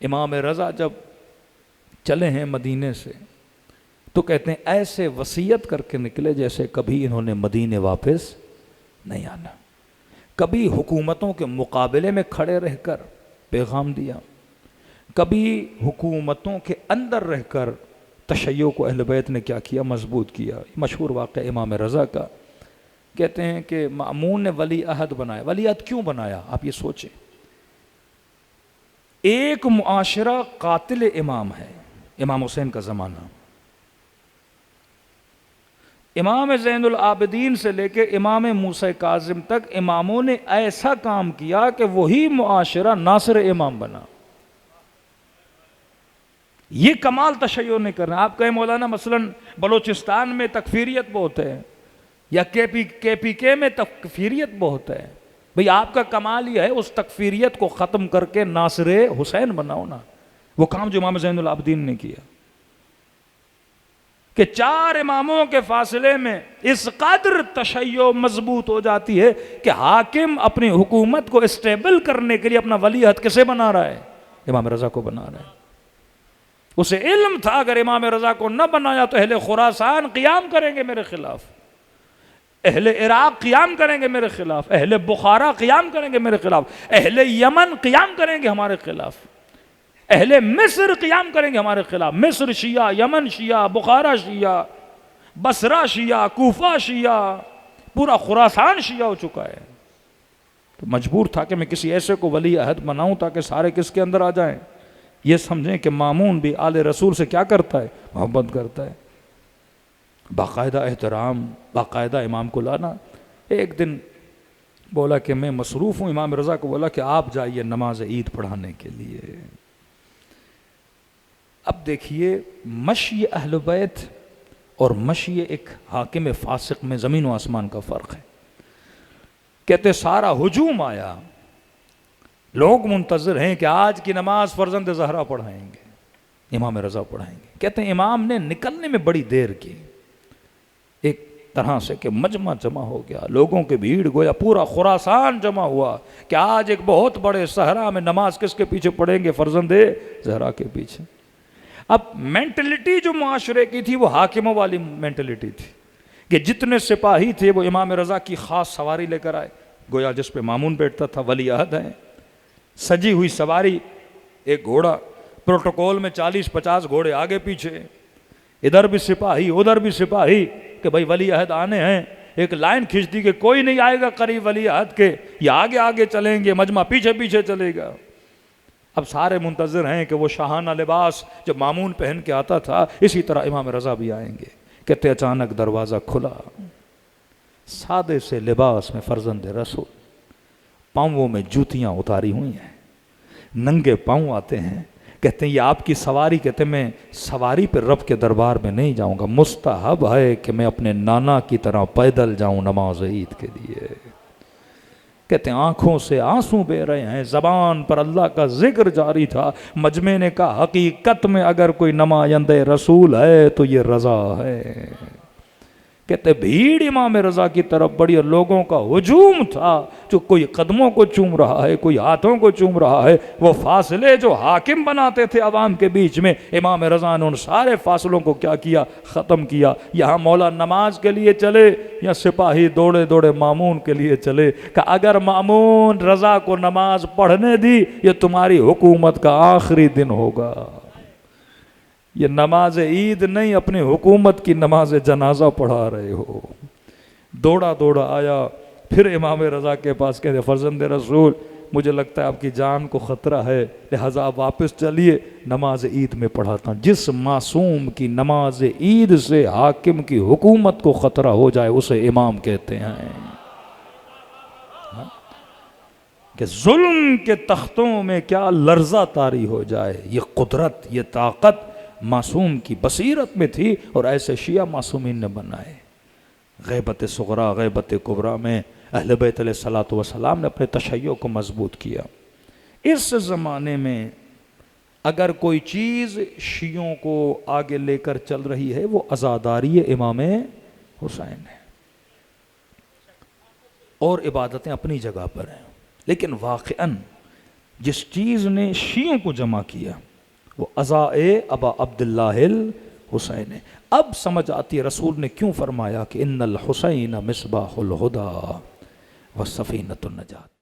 امام رضا جب چلے ہیں مدینے سے تو کہتے ہیں ایسے وصیت کر کے نکلے جیسے کبھی انہوں نے مدینے واپس نہیں آنا. کبھی حکومتوں کے مقابلے میں کھڑے رہ کر پیغام دیا، کبھی حکومتوں کے اندر رہ کر تشیع کو اہل بیت نے کیا کیا، مضبوط کیا. مشہور واقعہ امام رضا کا، کہتے ہیں کہ مأمون نے ولی عہد بنایا. ولی عہد کیوں بنایا آپ یہ سوچیں. ایک معاشرہ قاتل امام ہے، امام حسین کا زمانہ، امام زین العابدین سے لے کے امام موسیٰ کاظم تک اماموں نے ایسا کام کیا کہ وہی معاشرہ ناصر امام بنا. یہ کمال تشیع نے کرنا. آپ کہیں مولانا مثلا بلوچستان میں تکفیریت بہت ہے یا کے پی کے میں تکفیریت بہت ہے، بھئی آپ کا کمال یہ ہے اس تکفیریت کو ختم کر کے ناصر حسین بناؤ نا. وہ کام جو امام زین العابدین نے کیا کہ 4 اماموں کے فاصلے میں اس قدر تشیع مضبوط ہو جاتی ہے کہ حاکم اپنی حکومت کو اسٹیبل کرنے کے لیے اپنا ولی عہد کسے بنا رہا ہے؟ امام رضا کو بنا رہا ہے. اسے علم تھا اگر امام رضا کو نہ بنایا تو اہل خراسان قیام کریں گے میرے خلاف، اہل عراق قیام کریں گے میرے خلاف، اہل بخارا قیام کریں گے میرے خلاف، اہل یمن قیام کریں گے ہمارے خلاف، اہل مصر قیام کریں گے ہمارے خلاف. مصر شیعہ، یمن شیعہ، بخارا شیعہ، بصرہ شیعہ، کوفہ شیعہ، پورا خراسان شیعہ ہو چکا ہے. تو مجبور تھا کہ میں کسی ایسے کو ولی عہد بناؤں تاکہ سارے کس کے اندر آ جائیں. یہ سمجھیں کہ مامون بھی آل رسول سے کیا کرتا ہے؟ محبت کرتا ہے. باقاعدہ احترام، باقاعدہ امام کو لانا. ایک دن بولا کہ میں مصروف ہوں، امام رضا کو بولا کہ آپ جائیے نماز عید پڑھانے کے لیے. اب دیکھیے مشی اہل بیت اور مشی ایک حاکم فاسق میں زمین و آسمان کا فرق ہے. کہتے سارا ہجوم آیا، لوگ منتظر ہیں کہ آج کی نماز فرزند زہرا پڑھائیں گے، امام رضا پڑھائیں گے. کہتے ہیں امام نے نکلنے میں بڑی دیر کی، ایک طرح سے کہ مجمع جمع ہو گیا، لوگوں کی بھیڑ گویا پورا خراسان جمع ہوا کہ آج ایک بہت بڑے صحرا میں نماز کس کے پیچھے پڑھیں گے؟ فرزند زہرا کے پیچھے. اب مینٹلٹی جو معاشرے کی تھی وہ حاکموں والی مینٹلٹی تھی کہ جتنے سپاہی تھے وہ امام رضا کی خاص سواری لے کر آئے، گویا جس پہ مامون بیٹھتا تھا ولی عہد ہے، سجی ہوئی سواری، ایک گھوڑا، پروٹوکول میں 40-50 گھوڑے آگے پیچھے، ادھر بھی سپاہی ادھر بھی سپاہی کہ بھائی ولی عہد آنے ہیں. ایک لائن کھینچ دی کہ کوئی نہیں آئے گا قریب ولی عہد کے، یہ آگے آگے چلیں گے، مجمع پیچھے پیچھے چلے گا. اب سارے منتظر ہیں کہ وہ شاہانہ لباس جب مامون پہن کے آتا تھا اسی طرح امام رضا بھی آئیں گے. کہتے اچانک دروازہ کھلا، سادے سے لباس میں فرزند رسول، پاؤں میں جوتیاں اتاری ہوئی ہیں، ننگے پاؤں آتے ہیں. کہتے ہیں یہ آپ کی سواری؟ کہتے ہیں میں سواری پہ رب کے دربار میں نہیں جاؤں گا، مستحب ہے کہ میں اپنے نانا کی طرح پیدل جاؤں نماز عید کے لیے. کہتے ہیں آنکھوں سے آنسو بہ رہے ہیں، زبان پر اللہ کا ذکر جاری تھا. مجمع نے کہا حقیقت میں اگر کوئی نمائند رسول ہے تو یہ رضا ہے. کہتے بھیڑ امام رضا کی طرف بڑی اور لوگوں کا ہجوم تھا، جو کوئی قدموں کو چوم رہا ہے، کوئی ہاتھوں کو چوم رہا ہے. وہ فاصلے جو حاکم بناتے تھے عوام کے بیچ میں، امام رضا نے ان سارے فاصلوں کو کیا کیا؟ ختم کیا. یہاں مولا نماز کے لیے چلے یا سپاہی دوڑے دوڑے مامون کے لیے چلے کہ اگر مامون رضا کو نماز پڑھنے دی یہ تمہاری حکومت کا آخری دن ہوگا. یہ نماز عید نہیں، اپنی حکومت کی نماز جنازہ پڑھا رہے ہو. دوڑا دوڑا آیا، پھر امام رضا کے پاس کہتے فرزند رسول مجھے لگتا ہے آپ کی جان کو خطرہ ہے، لہذا آپ واپس چلیے، نماز عید میں پڑھاتا ہوں. جس معصوم کی نماز عید سے حاکم کی حکومت کو خطرہ ہو جائے اسے امام کہتے ہیں. کہ ظلم کے تختوں میں کیا لرزہ طاری ہو جائے. یہ قدرت، یہ طاقت معصوم کی بصیرت میں تھی اور ایسے شیعہ معصومین نے بنائے. غیبت صغرا غیبت کبریٰ میں اہل بیت علیہ الصلوۃ والسلام نے اپنے تشیع کو مضبوط کیا. اس زمانے میں اگر کوئی چیز شیعوں کو آگے لے کر چل رہی ہے وہ عزاداری امام حسین ہے، اور عبادتیں اپنی جگہ پر ہیں. لیکن واقعاً جس چیز نے شیعوں کو جمع کیا وہ ازائے ابا عبداللہ الحسین ہے۔ اب سمجھ آتی ہے رسول نے کیوں فرمایا کہ ان الحسین مصباح الہدی و سفینۃ النجات۔